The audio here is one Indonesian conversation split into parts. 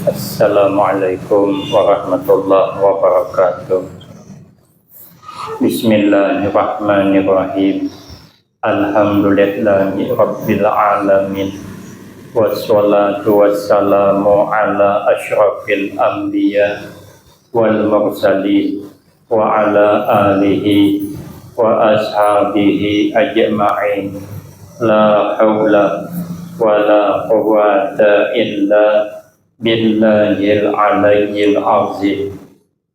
Assalamualaikum warahmatullahi wabarakatuh. Bismillahirrahmanirrahim. Alhamdulillahi rabbil alamin. Wassalatu wassalamu ala asyrafil anbiya wal mursalin wa ala alihi wa ashabihi ajma'in. La haula wa la quwwata illa billahil aliyyil azim.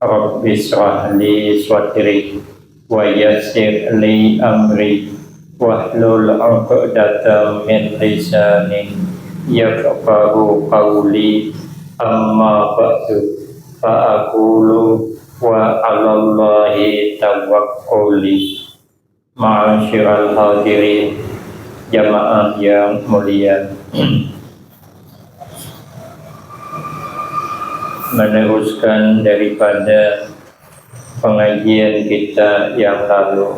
Rabbi shrah li sadri wa yassir li amri wahlul 'uqdatam min lisani yafqahu qawli. Amma ba'du, fa aqulu wa 'alallahi tawakkuli. Ma'asyiral hadirin, jamaah yang mulia, meneruskan daripada pengajian kita yang lalu,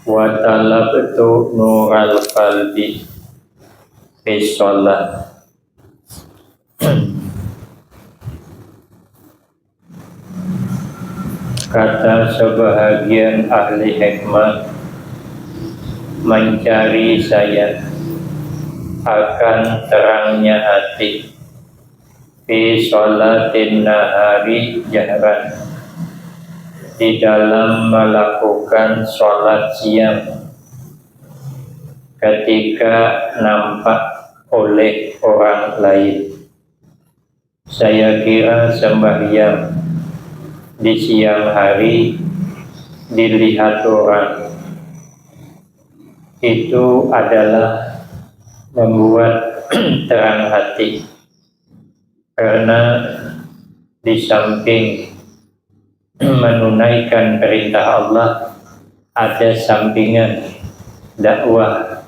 wa talabtu nural qalbi fi shalah. Kata sebahagian ahli hikmah, mencari saya akan terangnya hati fi sholatin nahari jahran, di dalam melakukan sholat siang ketika nampak oleh orang lain. Saya kira sembahyang di siang hari dilihat orang itu adalah membuat terang hati, karena di samping menunaikan perintah Allah, ada sampingan dakwah,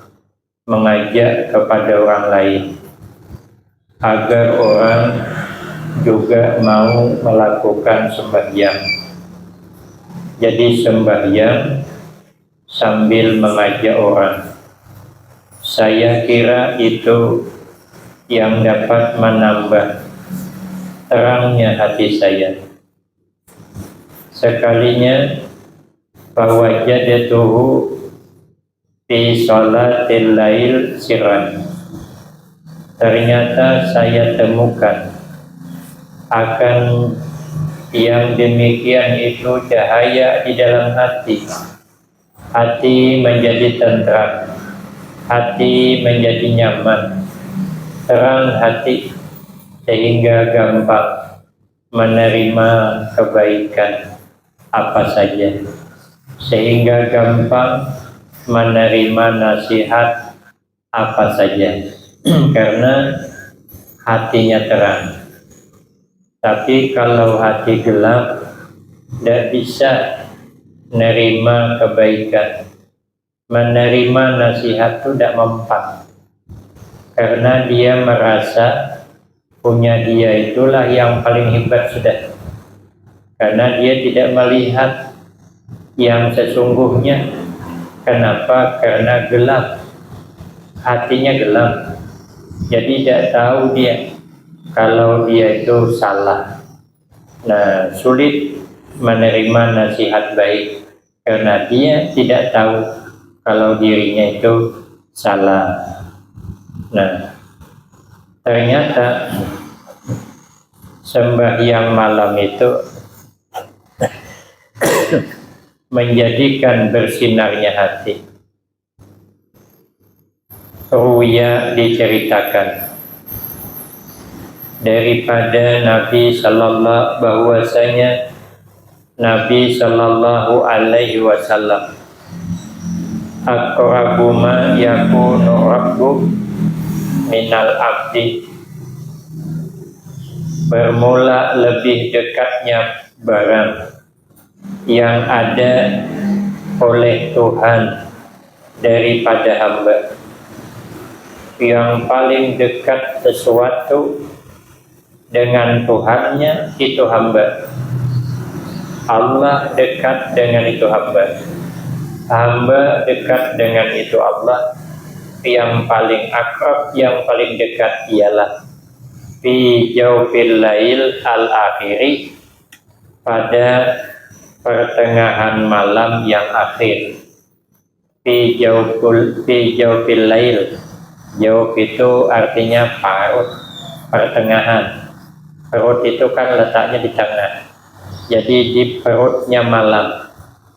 mengajak kepada orang lain agar orang juga mau melakukan sembahyang. Jadi sembahyang sambil mengajak orang, saya kira itu yang dapat menambah terangnya hati saya. Sekalinya fawajadtuhu fi sholatil lail sirran, ternyata saya temukan akan yang demikian itu cahaya di dalam hati. Hati menjadi tentram, hati menjadi nyaman, terang hati, sehingga gampang menerima kebaikan apa saja, sehingga gampang menerima nasihat apa saja karena hatinya terang. Tapi kalau hati gelap, tidak bisa menerima kebaikan, menerima nasihat itu tidak mempan, karena dia merasa punya dia itulah yang paling hebat sudah, karena dia tidak melihat yang sesungguhnya. Kenapa? Karena gelap, hatinya gelap, jadi tidak tahu dia kalau dia itu salah. Nah, sulit menerima nasihat baik karena dia tidak tahu kalau dirinya itu salah. Nah, ternyata sembahyang malam itu menjadikan bersinarnya hati. Ruya diceritakan daripada Nabi sallallahu bahwasanya Nabi sallallahu alaihi wasallam aqrabu ma yakunu rabbu minal abdi, bermula lebih dekatnya barang yang ada oleh Tuhan daripada hamba. Yang paling dekat sesuatu dengan Tuhannya itu hamba. Allah dekat dengan itu hamba. Hamba dekat dengan itu Allah. yang paling akrab, yang paling dekat ialah fi jawfil lail al-akhiri, pada pertengahan malam yang akhir. Fi jawfil lail, jawf itu artinya parut, pertengahan. Perut itu kan letaknya di tengah, jadi di perutnya malam,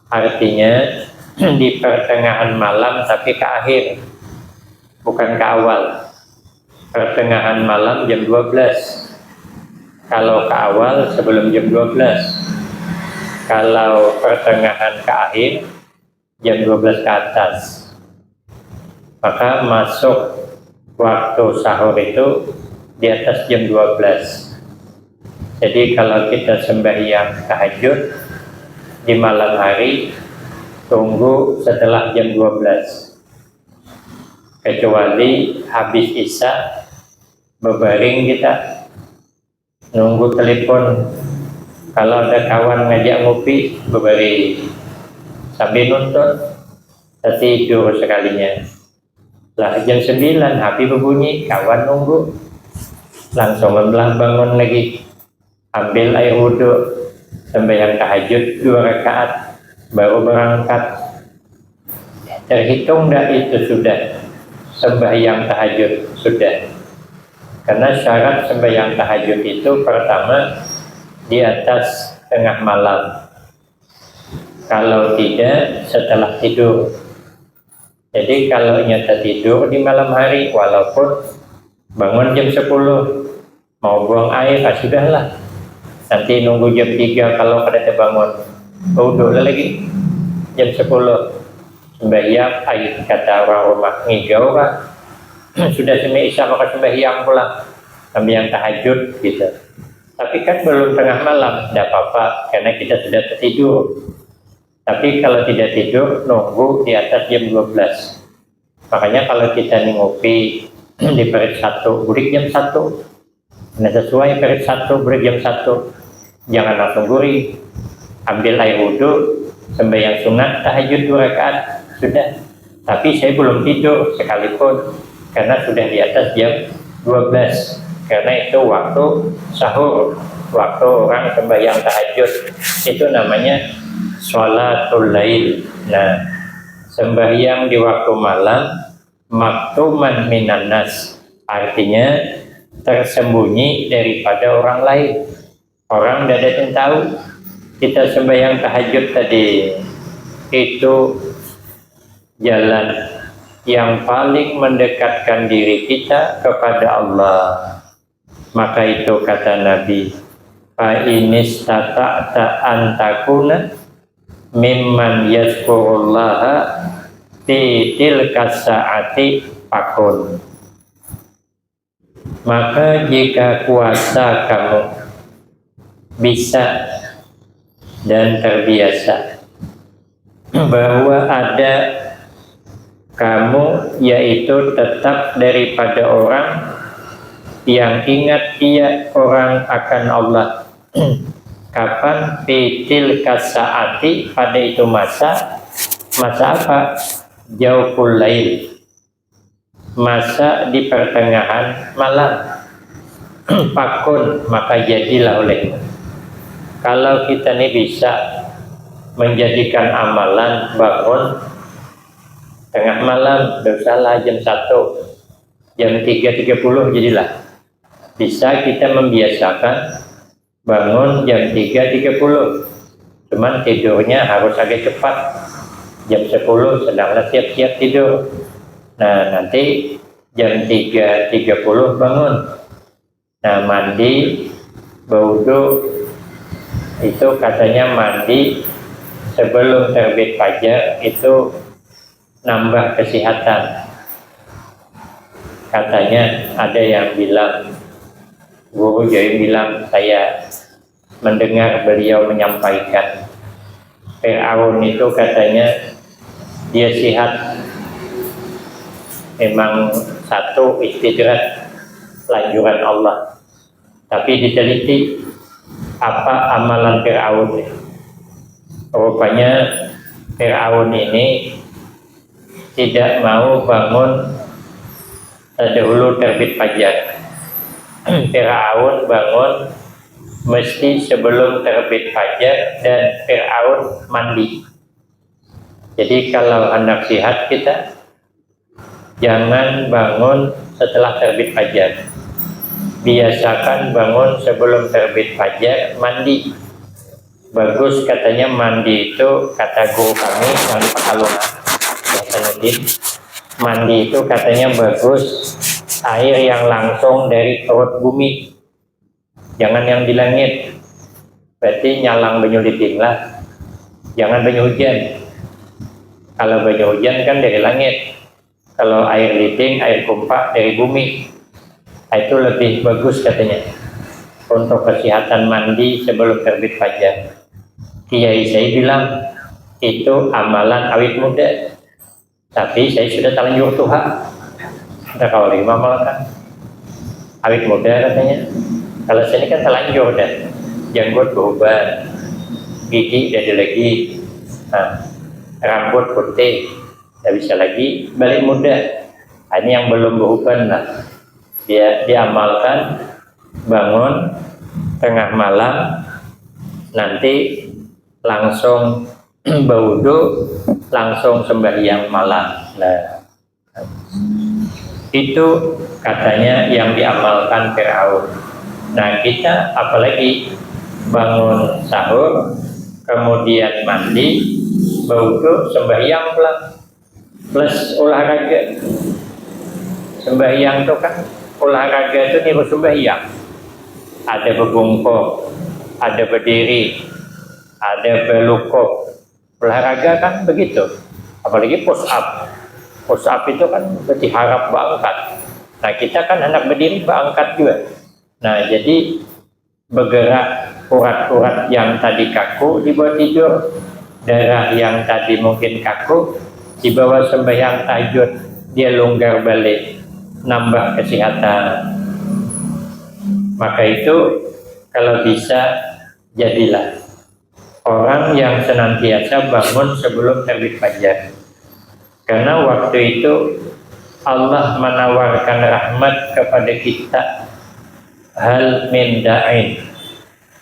artinya di pertengahan malam tapi ke akhir, bukan ke awal. Pertengahan malam jam 12. Kalau ke awal sebelum jam 12. Kalau pertengahan ke akhir jam 12 ke atas. Maka masuk waktu sahur itu di atas jam 12. Jadi kalau kita sembahyang tahajud di malam hari, tunggu setelah jam 12. Kecuali habis isya berbaring kita nunggu telepon. Kalau ada kawan ngajak ngopi, berbaring sambil nonton, tertidur sekalinya. Lah jam 9 HP berbunyi, kawan nunggu, langsung bangun lagi, ambil air wudhu, sembahyang tahajud 2 rakaat, baru berangkat. Terhitung dah itu sudah sembahyang tahajud? Sudah. Karena syarat sembahyang tahajud itu pertama di atas tengah malam. Kalau tidak, setelah tidur. Jadi kalau nyata tidur di malam hari, walaupun bangun jam 10, mau buang air, sudahlah. Nanti nunggu jam 3 kalau ada bangun. Udah lagi jam 10. Sembahyang, air kata orang rumah, ngigau Pak. Sudah semai isya maka sembahyang pula, sembahyang tahajud gitu. Tapi kan belum tengah malam, tidak apa-apa karena kita sudah tertidur. Tapi kalau tidak tidur, nunggu di atas jam 12. Makanya kalau kita nih ngopi di perit 1, break jam 1. Nah sesuai perit 1, break jam 1. Jangan langsung gurih. Ambil air wudhu, sembahyang sunat, tahajud 2 rakaat, sudah. Tapi saya belum tidur sekalipun, karena sudah di atas jam 12. Karena itu waktu sahur, waktu orang sembahyang tahajud. Itu namanya sholatul lail. Nah, sembahyang di waktu malam maktuman minan nas, artinya tersembunyi daripada orang lain. Orang tidak ada yang tahu kita sembahyang tahajud tadi. Itu jalan yang paling mendekatkan diri kita kepada Allah. Maka itu kata Nabi, fa inistata'ta an takuna mimman yazkurullaha fi tilka sa'ati fakun. Maka jika kuasa kamu bisa dan terbiasa bahwa ada kamu, yaitu tetap daripada orang yang ingat ia orang akan Allah. Kapan? Fitil kasaati, pada itu masa apa? Jawful lail, masa di pertengahan malam. Fakun, maka jadilah olehmu. Kalau kita ini bisa menjadikan amalan bangun tengah malam, bersalah jam 1, jam 3.30 jadilah. Bisa kita membiasakan bangun jam 3.30, cuman tidurnya harus agak cepat. Jam 10 sedanglah siap-siap tidur. Nah nanti jam 3.30 bangun. Nah mandi, berwudu, itu katanya mandi sebelum terbit fajar itu nambah kesehatan. Katanya ada yang bilang, guru jadi bilang, saya mendengar beliau menyampaikan, Fir'aun itu katanya dia sehat, memang satu istidrat lanjuran Allah. Tapi diteliti apa amalan Fir'aun. Rupanya Fir'aun ini tidak mau bangun dahulu terbit fajar. Fir'aun bangun mesti sebelum terbit fajar dan Fir'aun mandi. Jadi kalau hendak sihat kita jangan bangun setelah terbit fajar. Biasakan bangun sebelum terbit fajar, mandi. Bagus katanya mandi itu, kata guru kami yang di Pekalongan, mandi itu katanya bagus air yang langsung dari perut bumi, jangan yang di langit. Berarti nyalang banyu liting lah, jangan banyu hujan. Kalau banyu hujan kan dari langit, kalau air liting, air kumpak dari bumi. Itu lebih bagus katanya untuk kesehatan mandi sebelum terbit fajar. Kiai saya bilang itu amalan awit muda, tapi saya sudah terlanjur tua. Kita kalau lima malah kan awit muda katanya. Kalau sini kan terlanjur dan janggut berubah, gigi jadi lagi, rambut putih, tidak bisa lagi balik muda. Ini yang belum berubah lah. Dia diamalkan bangun tengah malam, nanti langsung berwudu, langsung sembahyang malam. Nah, itu katanya yang diamalkan Fir'aun. Nah, kita apalagi bangun sahur, kemudian mandi, berwudu, sembahyang pulang, plus olahraga. Sembahyang itu kan olahraga itu niru sembahyang. Ada berbungkuk, ada berdiri, ada berlukuk. Olahraga kan begitu. Apalagi push up. Push up itu kan berarti harap berangkat. Nah, kita kan anak berdiri berangkat juga. Nah, jadi bergerak urat-urat yang tadi kaku dibuat tidur, darah yang tadi mungkin kaku dibawa sembahyang tahajud, dia longgar balik, nambah kesehatan. Maka itu kalau bisa jadilah orang yang senantiasa bangun sebelum terbit fajar, karena waktu itu Allah menawarkan rahmat kepada kita. Hal min da'in,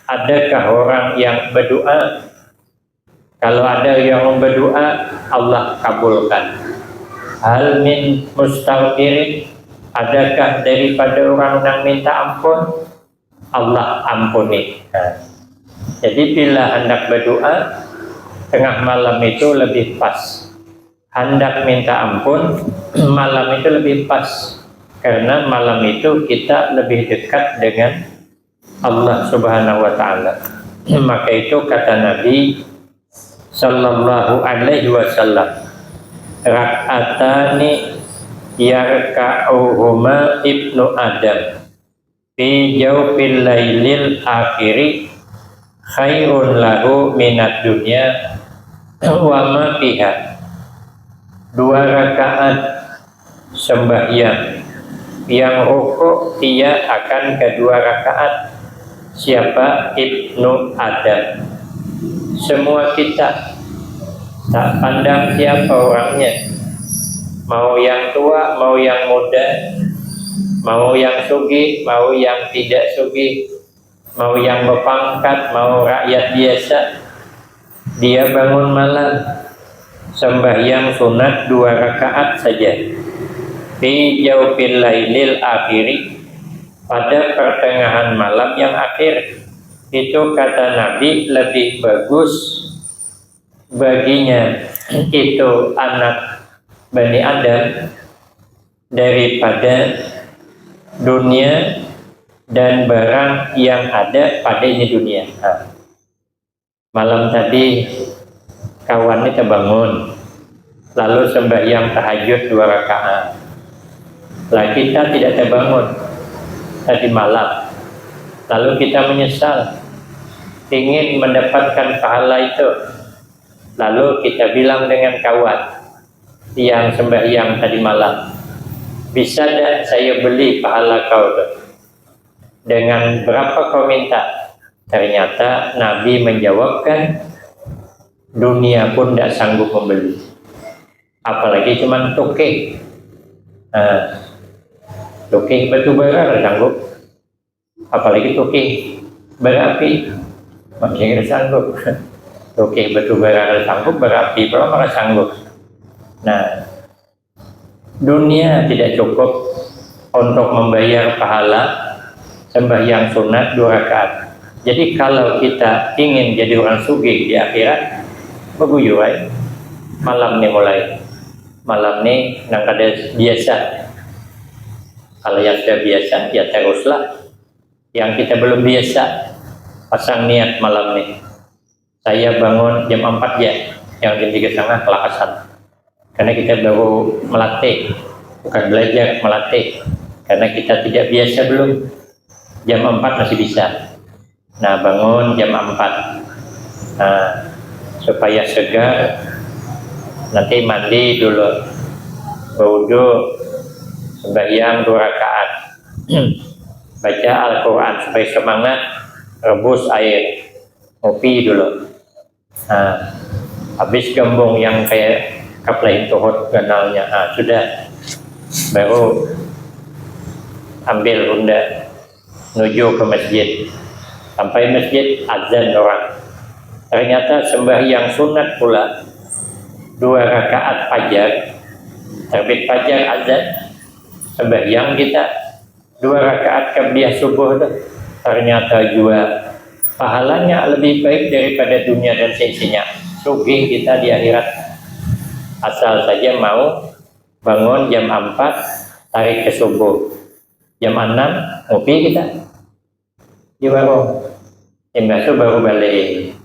adakah orang yang berdoa? Kalau ada yang berdoa, Allah kabulkan. Hal min mustaghfirin, adakah daripada orang yang minta ampun? Allah ampuni. Jadi bila hendak berdoa tengah malam itu lebih pas. Hendak minta ampun malam itu lebih pas, karena malam itu kita lebih dekat dengan Allah Subhanahu wa taala. Maka itu kata Nabi sallallahu alaihi wasallam, rak'atani yarka'uhuma ibnu Adam fi jawfil lailil akhiri khairun lahu minad dunya wa ma fiha. 2 rakaat sembahyang yang rukuk dia akan kedua rakaat. Siapa? Ibnu Adam. Semua kita, tak pandang siapa orangnya, mau yang tua, mau yang muda, mau yang sugih, mau yang tidak sugih, mau yang berpangkat, mau rakyat biasa, dia bangun malam sembahyang sunat 2 rakaat saja fi jawfil lailil akhiri, pada pertengahan malam yang akhir. Itu kata Nabi lebih bagus baginya itu anak Bani Adam daripada dunia dan barang yang ada pada ini dunia. Malam tadi kawan kita bangun, lalu sembahyang tahajud 2 rakaat. Lah kita tidak terbangun tadi malam, lalu kita menyesal, ingin mendapatkan pahala itu. Lalu kita bilang dengan kawan yang sembahyang tadi malam, bisa tidak saya beli pahala kau tuh? Dengan berapa kau minta? Ternyata Nabi menjawabkan, dunia pun tidak sanggup membeli, apalagi cuman toke. Tukik batu bara sanggup, apalagi tukik berapi, maksudnya sanggup. Tukik batu bara sanggup, berapi pula maka sanggup. Nah, dunia tidak cukup untuk membayar pahala sembahyang sunat 2 rakaat. Jadi kalau kita ingin jadi orang sugih di akhirat, beguyurai malam nih mulai. Malam nih nang kada biasa. Kalau yang sudah biasa ya teruslah. Yang kita belum biasa, pasang niat malam nih. Saya bangun jam 4 ya, yang jam 3:30 kelakasan. Karena kita baru melatih, bukan belajar, melatih. Karena kita tidak biasa belum. Jam 4 masih bisa. Nah, bangun jam 4. Nah, supaya segar, nanti mandi dulu, berwudu, sembahyang 2 rakaat, baca Al-Quran supaya semangat, rebus air, ngopi dulu. Nah, habis gembung yang kayak kaplain tuhut ganalnya, sudah, baru ambil unda, menuju ke masjid. Sampai masjid azan orang. Ternyata sembahyang sunat pula 2 rakaat fajar, terbit fajar azan, sembahyang kita 2 rakaat qabliyah subuh itu ternyata juga pahalanya lebih baik daripada dunia dan seisinya. Sugih kita di akhirat. Asal saja mau bangun jam 4 tarik ke subuh, jam 6 ngopi kita di warung, jam itu baru balik,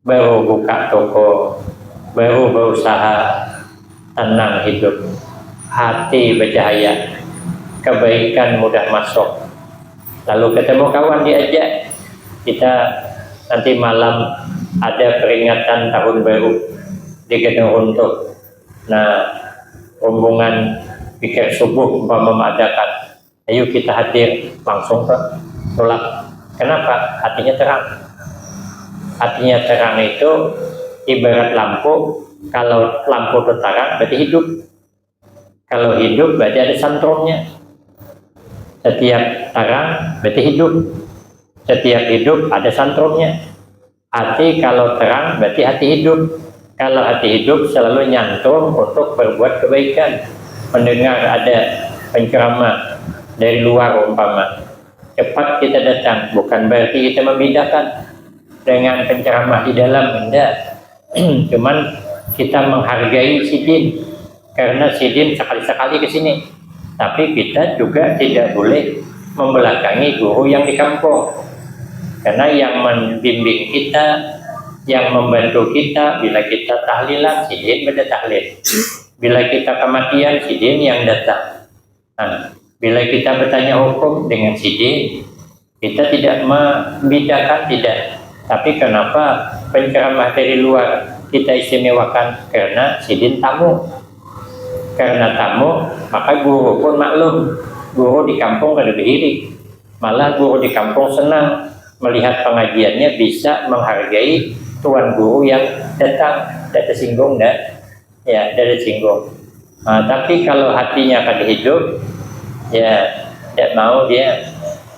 baru buka toko, baru berusaha, tenang hidup, hati bercahaya, kebaikan mudah masuk. Lalu ketemu kawan diajak, kita nanti malam ada peringatan tahun baru di Gedung Runtuh. Nah, rombongan pikir subuh umpama mengadakan, ayo kita hadir langsung ke tolak. Kenapa? Hatinya terang. Hatinya terang itu ibarat lampu. Kalau lampu itu terang berarti hidup. Kalau hidup berarti ada santrumnya. Setiap terang berarti hidup. Setiap hidup ada santrumnya. Hati kalau terang berarti hati hidup. Kalau hati hidup selalu nyantrum untuk berbuat kebaikan. Mendengar ada penceramah dari luar umpama, cepat kita datang, bukan berarti kita membedakan dengan penceramah di dalam, enggak. Cuman kita menghargai sidin, karena sidin sekali-sekali ke sini. Tapi kita juga tidak boleh membelakangi guru yang di kampung, karena yang membimbing kita, yang membantu kita, bila kita tahlilan, sidin beda tahlil. Bila kita kematian, sidin yang datang. Nah, bila kita bertanya hukum dengan sidin, kita tidak membedakan, tidak. Tapi kenapa penceramah dari luar kita istimewakan? Karena sidin tamu. Karena tamu, maka guru pun maklum. Guru di kampung kada beriri. Malah guru di kampung senang melihat pengajiannya bisa menghargai tuan guru yang datang. Tidak tersinggung, ya, tidak tersinggung. Nah, tapi kalau hatinya akan hidup, ya tidak mau dia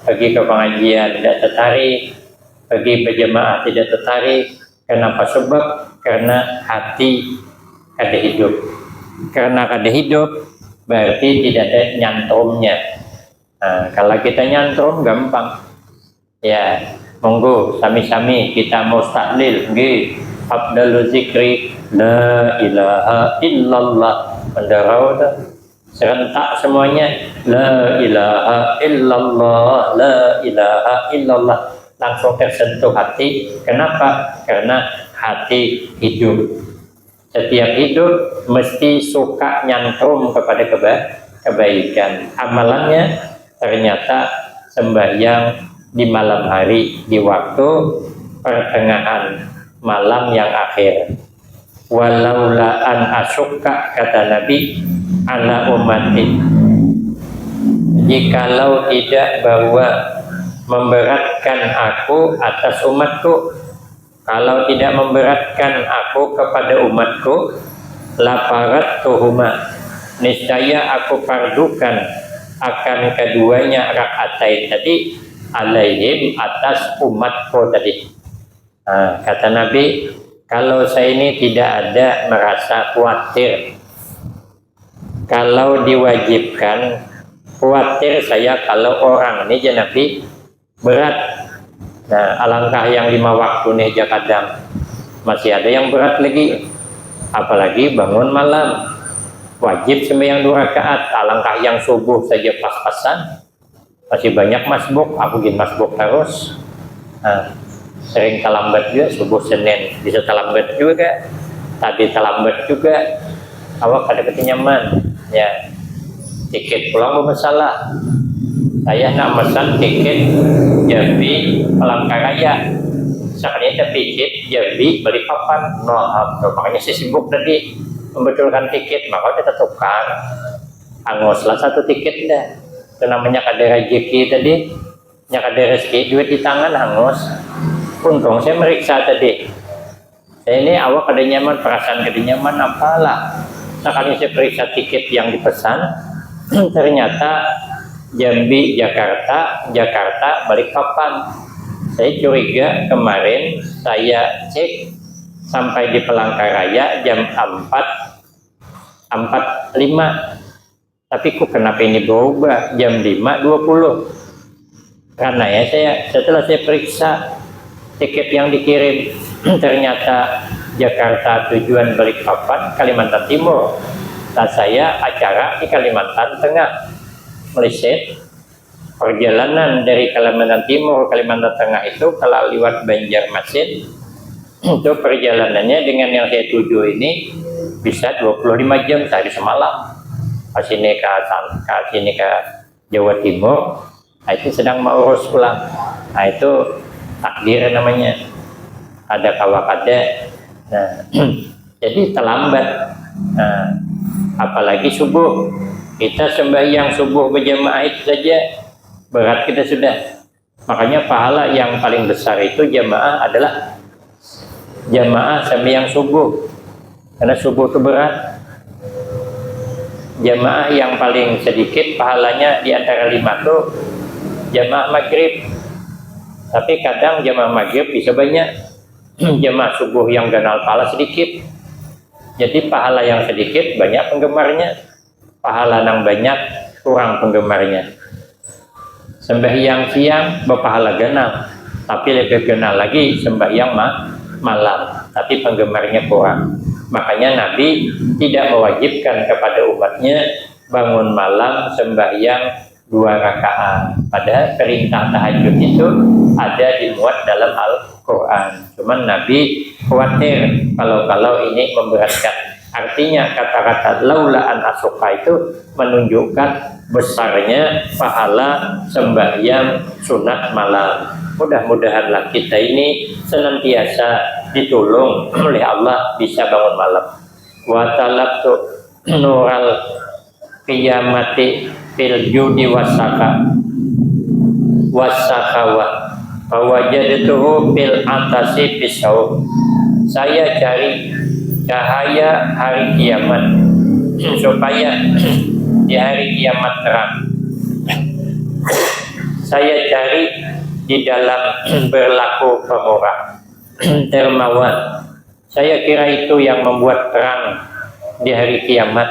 pergi ke pengajian, tidak tertarik, pergi berjemaah tidak tertarik. Kenapa? Sebab karena hati ada hidup. Karena ada hidup berarti tidak ada nyantrumnya. Nah, kalau kita nyantrum gampang, ya monggo sami-sami kita mau tahlil, nggih, afdalul zikri la ilaha illallah, mendarau dah serentak semuanya, la ilaha illallah, la ilaha illallah, langsung tersentuh hati. Kenapa? Karena hati hidup. Setiap hidup mesti suka nyantrum kepada kebaikan. Amalannya ternyata sembahyang di malam hari, di waktu pertengahan malam yang akhir. Walaula an asyukka, kata Nabi, ala ummati, jikalau tidak bahwa memberatkan aku atas umatku, kalau tidak memberatkan aku kepada umatku, laparat tuhuma, niscaya aku fardukan akan keduanya rakaatain tadi alaihim atas umatku tadi. Nah, kata Nabi, kalau saya ini tidak ada merasa khawatir. Kalau diwajibkan, khawatir saya kalau orang ini ya Nabi berat. Nah, alangkah yang 5 waktu nih ya kadang masih ada yang berat lagi. Apalagi bangun malam, wajib sembahyang 2 rakaat. Alangkah yang subuh saja pas-pasan, masih banyak masbuk. Aku gini masbuk terus. Nah, sering terlambat juga, subuh Senin bisa terlambat juga, tadi terlambat juga. Awak ada ketinyaman ya, tiket pulang bermasalah. Saya nak pesan tiket Jambi Palangkaraya, sekarang ada tiket Jambi Balikpapan. Makanya saya sibuk tadi membetulkan tiket, maka kita tukar angoslah 1 tiket dah. Itu namanya ada rezeki tadi, yang ada rezeki duit di tangan hangus. Untung saya meriksa tadi, saya ini awak ada nyaman, perasaan ada nyaman apalah. Sekali saya periksa tiket yang dipesan, ternyata Jambi Jakarta, Jakarta Balikpapan. Saya curiga kemarin saya cek sampai di Palangkaraya jam 4.45, tapi kok kenapa ini berubah jam 5.20? Karena ya setelah saya periksa tiket yang dikirim ternyata Jakarta tujuan Balikpapan Kalimantan Timur. Nah, saya acara di Kalimantan Tengah, meleset perjalanan dari Kalimantan Timur Kalimantan Tengah itu kalau lewat Banjarmasin itu perjalanannya dengan yang saya tuju ini bisa 25 jam sehari semalam. Sini ke Jawa Timur, nah, itu sedang mau urus pulang. Nah, itu takdir namanya, ada kawakada. Nah, jadi terlambat. Nah, apalagi subuh, kita sembahyang subuh berjamaah itu saja berat kita sudah. Makanya pahala yang paling besar itu jamaah adalah jamaah sembahyang subuh, karena subuh itu berat. Jamaah yang paling sedikit pahalanya di antara 5 itu jamaah maghrib. Tapi kadang jamaah maghrib bisa banyak, jamaah subuh yang ganal pahala sedikit. Jadi pahala yang sedikit banyak penggemarnya, pahala yang banyak kurang penggemarnya. Sembahyang siang berpahala ganal, tapi lebih ganal lagi sembahyang malam, tapi penggemarnya kurang. Makanya Nabi tidak mewajibkan kepada umatnya bangun malam sembahyang 2 rakaat. Padahal perintah tahajud itu ada dimuat dalam Al-Quran. Cuman Nabi khawatir kalau ini memberatkan. Artinya kata-kata laula an asuka itu menunjukkan besarnya pahala sembahyang sunat malam. Mudah-mudahanlah kita ini senantiasa ditolong oleh Allah bisa bangun malam. Wa talabtu nural qiyamati fil judi wasaka wasakawa fawajadtuhu fil atasi pisau. Saya cari cahaya hari kiamat supaya di hari kiamat terang. Saya cari di dalam berlaku pemurah dermawan. Saya kira itu yang membuat terang di hari kiamat.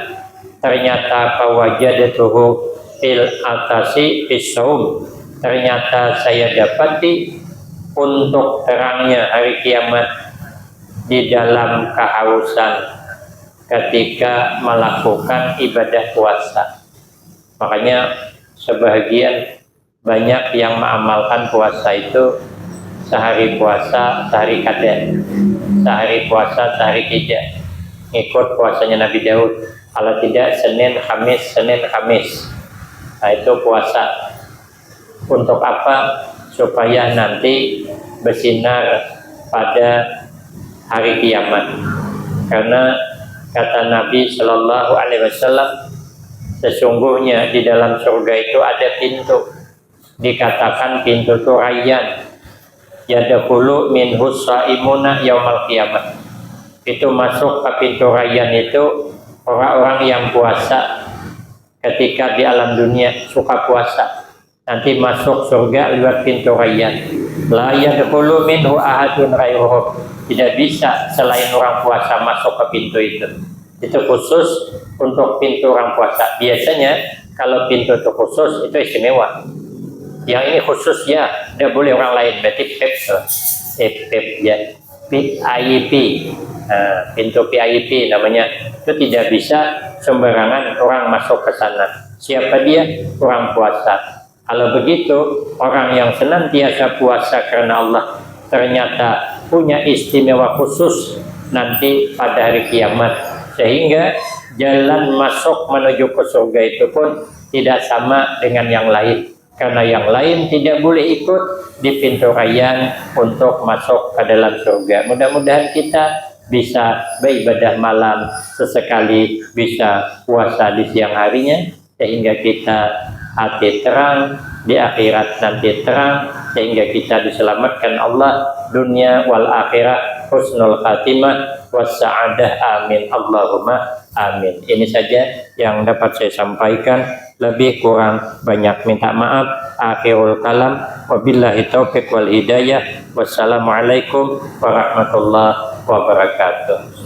Ternyata fawajadtuhu fil atasi bisaum. Ternyata saya dapati untuk terangnya hari kiamat di dalam kehausan ketika melakukan ibadah puasa. Makanya sebagian banyak yang mengamalkan puasa itu sehari puasa, sehari kada, sehari puasa, sehari tidak, ngikut puasanya Nabi Daud. Kalau tidak Senin Kamis, Senin Kamis. Nah, itu puasa. Untuk apa? Supaya nanti bersinar pada hari kiamat. Karena kata Nabi Shallallahu Alaihi Wasallam, sesungguhnya di dalam surga itu ada pintu. Dikatakan pintu itu Rayyan. Yadkhulu minhu shaimuna yaumal qiyamah. Itu masuk ke pintu Rayyan itu orang-orang yang puasa ketika di alam dunia suka puasa, nanti masuk surga lewat pintu rayyan. La yadkhulu minhu ahadun ghairuhu. Tidak bisa selain orang puasa masuk ke pintu itu. Itu khusus untuk pintu orang puasa. Biasanya kalau pintu itu khusus itu istimewa. Yang ini khusus ya, tidak boleh orang lain. Berarti PEP ya, VIP. Nah, pintu VIP namanya. Itu tidak bisa sembarangan orang masuk ke sana. Siapa dia? Orang puasa. Kalau begitu, orang yang senantiasa puasa karena Allah ternyata punya istimewa khusus nanti pada hari kiamat, sehingga jalan masuk menuju ke surga itu pun tidak sama dengan yang lain, karena yang lain tidak boleh ikut di pintu rayyan untuk masuk ke dalam surga. Mudah-mudahan kita bisa beribadah malam sesekali, bisa puasa di siang harinya, sehingga kita hati terang, di akhirat nanti terang, sehingga kita diselamatkan Allah dunia wal akhirat, husnul khatimah wassa'adah, amin Allahumma amin. Ini saja yang dapat saya sampaikan, lebih kurang banyak minta maaf. Akhirul kalam, wabillahi taufiq wal hidayah, wassalamualaikum warahmatullahi wabarakatuh.